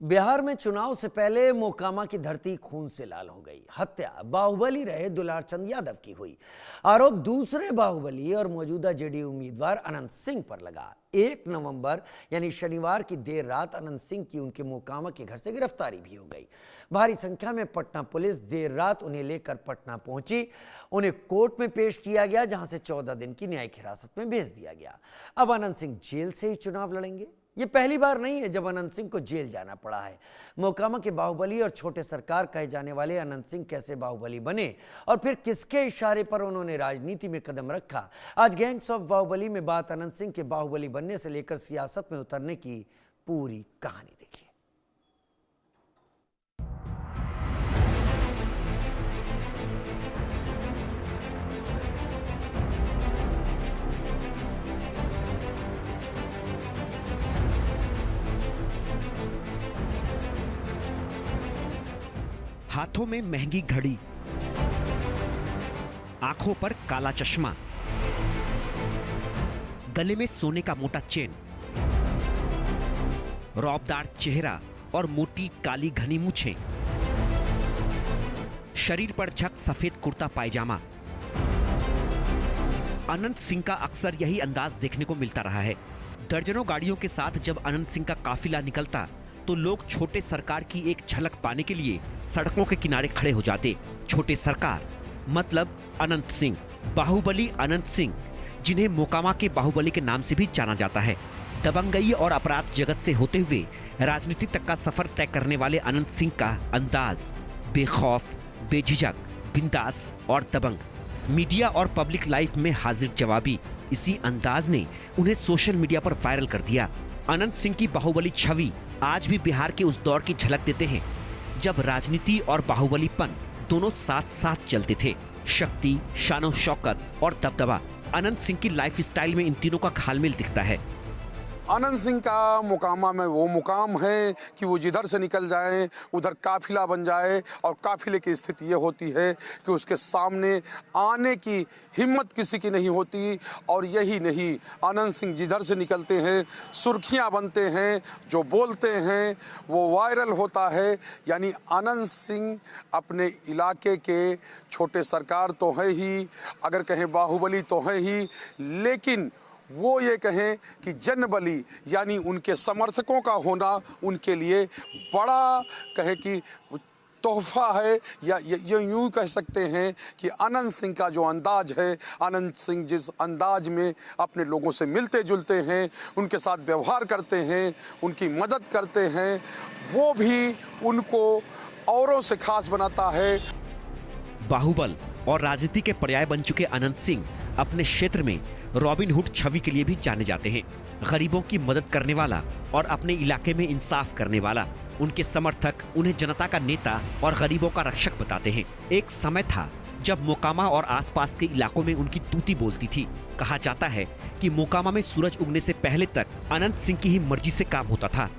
बिहार में चुनाव से पहले मोकामा की धरती खून से लाल हो गई। हत्या बाहुबली रहे दुलारचंद यादव की हुई। आरोप दूसरे बाहुबली और मौजूदा जेडीयू उम्मीदवार अनंत सिंह पर लगा। 1 नवंबर यानी शनिवार की देर रात अनंत सिंह की उनके मोकामा के घर से गिरफ्तारी भी हो गई। भारी संख्या में पटना पुलिस देर रात उन्हें लेकर पटना पहुंची। उन्हें कोर्ट में पेश किया गया, जहां से 14 दिन की न्यायिक हिरासत में भेज दिया गया। अब अनंत सिंह जेल से ही चुनाव लड़ेंगे। ये पहली बार नहीं है जब अनंत सिंह को जेल जाना पड़ा है। मोकामा के बाहुबली और छोटे सरकार कहे जाने वाले अनंत सिंह कैसे बाहुबली बने और फिर किसके इशारे पर उन्होंने राजनीति में कदम रखा। आज गैंग्स ऑफ बाहुबली में बात अनंत सिंह के बाहुबली बनने से लेकर सियासत में उतरने की पूरी कहानी देखिए। हाथों में महंगी घड़ी, आंखों पर काला चश्मा, गले में सोने का मोटा चेन, रौबदार चेहरा और मोटी काली घनी मूछें, शरीर पर झक सफेद कुर्ता पायजामा। अनंत सिंह का अक्सर यही अंदाज देखने को मिलता रहा है। दर्जनों गाड़ियों के साथ जब अनंत सिंह का काफिला निकलता तो लोग छोटे सरकार की एक झलक पाने के लिए सड़कों के किनारे खड़े हो जाते। छोटे सरकार मतलब अनंत सिंह, बाहुबली अनंत सिंह, जिन्हें मोकामा के बाहुबली के नाम से भी जाना जाता है। दबंगई और अपराध जगत से होते हुए राजनीति तक का सफर तय करने वाले अनंत सिंह का अंदाज बेखौफ, बेझिझक, बिंदास और दबंग। मीडिया और पब्लिक लाइफ में हाजिर जवाबी, इसी अंदाज ने उन्हें सोशल मीडिया पर वायरल कर दिया। अनंत सिंह की बाहुबली छवि आज भी बिहार के उस दौर की झलक देते हैं जब राजनीति और बाहुबलीपन दोनों साथ साथ चलते थे। शक्ति, शानो शौकत और दबदबा, अनंत सिंह की लाइफ स्टाइल में इन तीनों का घालमेल दिखता है। अनंत सिंह का मोकामा में वो मुकाम है कि वो जिधर से निकल जाए उधर काफिला बन जाए, और काफिले की स्थिति ये होती है कि उसके सामने आने की हिम्मत किसी की नहीं होती। और यही नहीं, अनंत सिंह जिधर से निकलते हैं सुर्खियां बनते हैं, जो बोलते हैं वो वायरल होता है। यानी अनंत सिंह अपने इलाके के छोटे सरकार तो है ही, अगर कहें बाहुबली तो है ही, लेकिन वो ये कहें कि जनबली यानी उनके समर्थकों का होना उनके लिए बड़ा कहे कि तोहफा है। या ये यूँ कह सकते हैं कि अनंत सिंह का जो अंदाज है, अनंत सिंह जिस अंदाज में अपने लोगों से मिलते जुलते हैं, उनके साथ व्यवहार करते हैं, उनकी मदद करते हैं, वो भी उनको औरों से खास बनाता है। बाहुबल और राजनीति के पर्याय बन चुके अनंत सिंह अपने क्षेत्र में रॉबिन हुड छवि के लिए भी जाने जाते हैं। गरीबों की मदद करने वाला और अपने इलाके में इंसाफ करने वाला। उनके समर्थक उन्हें जनता का नेता और गरीबों का रक्षक बताते हैं। एक समय था जब मोकामा और आसपास के इलाकों में उनकी तूती बोलती थी। कहा जाता है कि मोकामा में सूरज उगने से पहले तक अनंत सिंह की ही मर्जी से काम होता था।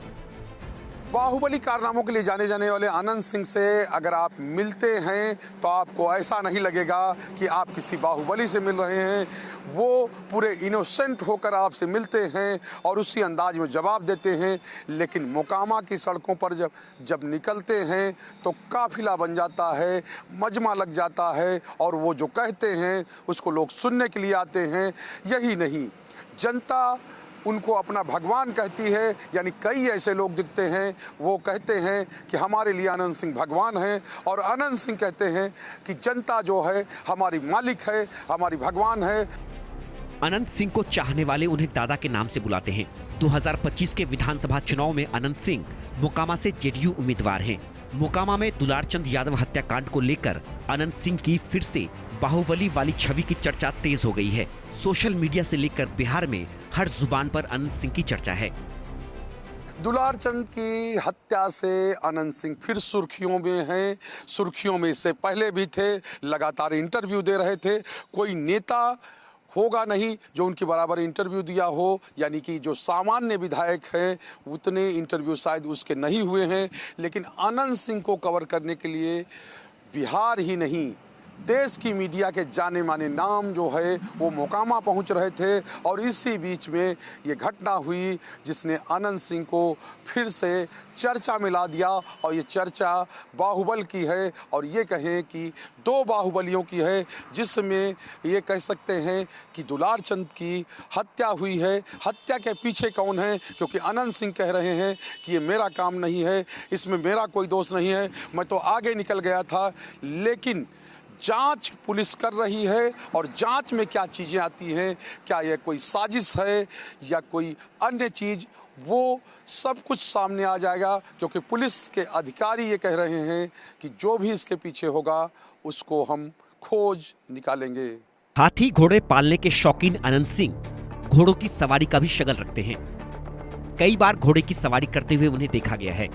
बाहुबली कारनामों के लिए जाने जाने वाले अनंत सिंह से अगर आप मिलते हैं तो आपको ऐसा नहीं लगेगा कि आप किसी बाहुबली से मिल रहे हैं। वो पूरे इनोसेंट होकर आपसे मिलते हैं और उसी अंदाज में जवाब देते हैं। लेकिन मोकामा की सड़कों पर जब निकलते हैं तो काफिला बन जाता है, मजमा लग जाता है, और वो जो कहते हैं उसको लोग सुनने के लिए आते हैं। यही नहीं, जनता उनको अपना भगवान कहती है। यानी कई ऐसे लोग दिखते हैं, वो कहते हैं कि हमारे लिए अनंत सिंह भगवान हैं, और अनंत सिंह कहते हैं कि जनता जो है हमारी मालिक है, हमारी भगवान है। अनंत सिंह को चाहने वाले उन्हें दादा के नाम से बुलाते हैं। 2025 के विधानसभा चुनाव में अनंत सिंह मोकामा से जेडीयू उम्मीदवार हैं। मोकामा में दुलारचंद यादव हत्याकांड को लेकर अनंत सिंह की फिर से बाहुबली वाली छवि की चर्चा तेज हो गई है। सोशल मीडिया से लेकर बिहार में हर जुबान पर अनंत सिंह की चर्चा है। दुलारचंद की हत्या से अनंत सिंह फिर सुर्खियों में हैं। सुर्खियों में इससे पहले भी थे, लगातार इंटरव्यू दे रहे थे। कोई नेता होगा नहीं जो उनकी बराबर इंटरव्यू दिया हो। यानी कि जो सामान्य विधायक हैं उतने इंटरव्यू शायद उसके नहीं हुए हैं। लेकिन अनंत सिंह को कवर करने के लिए बिहार ही नहीं, देश की मीडिया के जाने माने नाम जो है वो मोकामा पहुंच रहे थे और इसी बीच में ये घटना हुई जिसने अनंत सिंह को फिर से चर्चा में ला दिया। और ये चर्चा बाहुबल की है और ये कहें कि दो बाहुबलियों की है, जिसमें ये कह सकते हैं कि दुलार चंद की हत्या हुई है। हत्या के पीछे कौन है? क्योंकि अनंत सिंह कह रहे हैं कि ये मेरा काम नहीं है, इसमें मेरा कोई दोष नहीं है, मैं तो आगे निकल गया था। लेकिन जांच पुलिस कर रही है और जांच में क्या चीज़ें आती हैं, क्या यह कोई साजिश है या कोई अन्य चीज़, वो सब कुछ सामने आ जाएगा। क्योंकि पुलिस के अधिकारी ये कह रहे हैं कि जो भी इसके पीछे होगा उसको हम खोज निकालेंगे। हाथी घोड़े पालने के शौकीन अनंत सिंह घोड़ों की सवारी का भी शगल रखते हैं। कई बार घोड़े की सवारी करते हुए उन्हें देखा गया है।